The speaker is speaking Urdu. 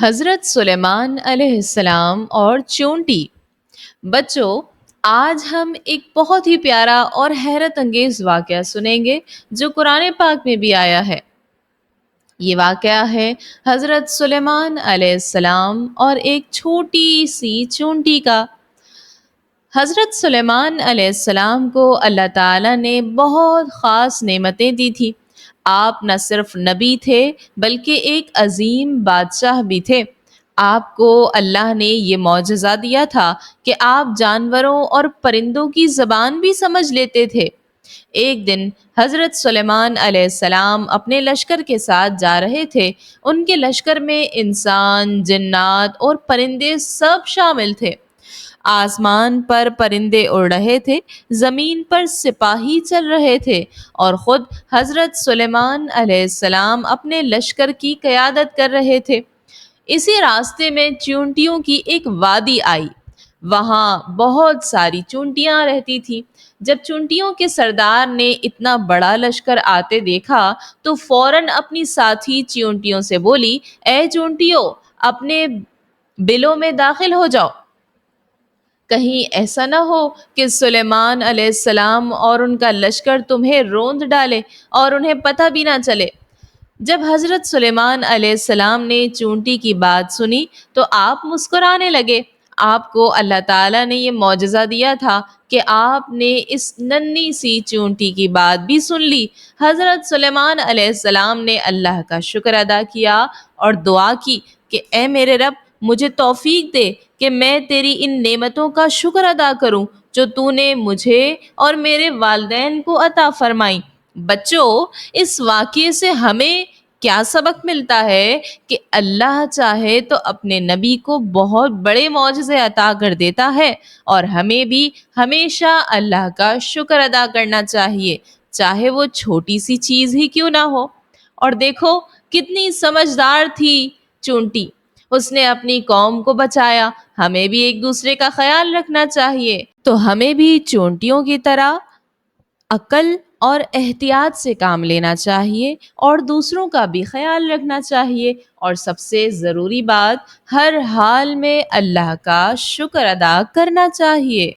حضرت سلیمان علیہ السلام اور چونٹی۔ بچوں، آج ہم ایک بہت ہی پیارا اور حیرت انگیز واقعہ سنیں گے جو قرآن پاک میں بھی آیا ہے۔ یہ واقعہ ہے حضرت سلیمان علیہ السلام اور ایک چھوٹی سی چونٹی کا۔ حضرت سلیمان علیہ السلام کو اللہ تعالیٰ نے بہت خاص نعمتیں دی تھی۔ آپ نہ صرف نبی تھے بلکہ ایک عظیم بادشاہ بھی تھے۔ آپ کو اللہ نے یہ معجزہ دیا تھا کہ آپ جانوروں اور پرندوں کی زبان بھی سمجھ لیتے تھے۔ ایک دن حضرت سلیمان علیہ السلام اپنے لشکر کے ساتھ جا رہے تھے۔ ان کے لشکر میں انسان، جنات اور پرندے سب شامل تھے۔ آسمان پر پرندے اڑ رہے تھے، زمین پر سپاہی چل رہے تھے اور خود حضرت سلیمان علیہ السلام اپنے لشکر کی قیادت کر رہے تھے۔ اسی راستے میں چونٹیوں کی ایک وادی آئی۔ وہاں بہت ساری چونٹیاں رہتی تھیں۔ جب چونٹیوں کے سردار نے اتنا بڑا لشکر آتے دیکھا تو فوراً اپنی ساتھی چونٹیوں سے بولی، اے چونٹیوں، اپنے بلوں میں داخل ہو جاؤ۔ کہیں ایسا نہ ہو کہ سلیمان علیہ السلام اور ان کا لشکر تمہیں روند ڈالے اور انہیں پتہ بھی نہ چلے۔ جب حضرت سلیمان علیہ السلام نے چونٹی کی بات سنی تو آپ مسکرانے لگے۔ آپ کو اللہ تعالیٰ نے یہ معجزہ دیا تھا کہ آپ نے اس ننھی سی چونٹی کی بات بھی سن لی۔ حضرت سلیمان علیہ السلام نے اللہ کا شکر ادا کیا اور دعا کی کہ اے میرے رب، مجھے توفیق دے کہ میں تیری ان نعمتوں کا شکر ادا کروں جو تو نے مجھے اور میرے والدین کو عطا فرمائی۔ بچوں، اس واقعے سے ہمیں کیا سبق ملتا ہے کہ اللہ چاہے تو اپنے نبی کو بہت بڑے معجزے عطا کر دیتا ہے، اور ہمیں بھی ہمیشہ اللہ کا شکر ادا کرنا چاہیے، چاہے وہ چھوٹی سی چیز ہی کیوں نہ ہو۔ اور دیکھو کتنی سمجھدار تھی چونٹی، اس نے اپنی قوم کو بچایا۔ ہمیں بھی ایک دوسرے کا خیال رکھنا چاہیے، تو ہمیں بھی چونٹیوں کی طرح عقل اور احتیاط سے کام لینا چاہیے اور دوسروں کا بھی خیال رکھنا چاہیے، اور سب سے ضروری بات، ہر حال میں اللہ کا شکر ادا کرنا چاہیے۔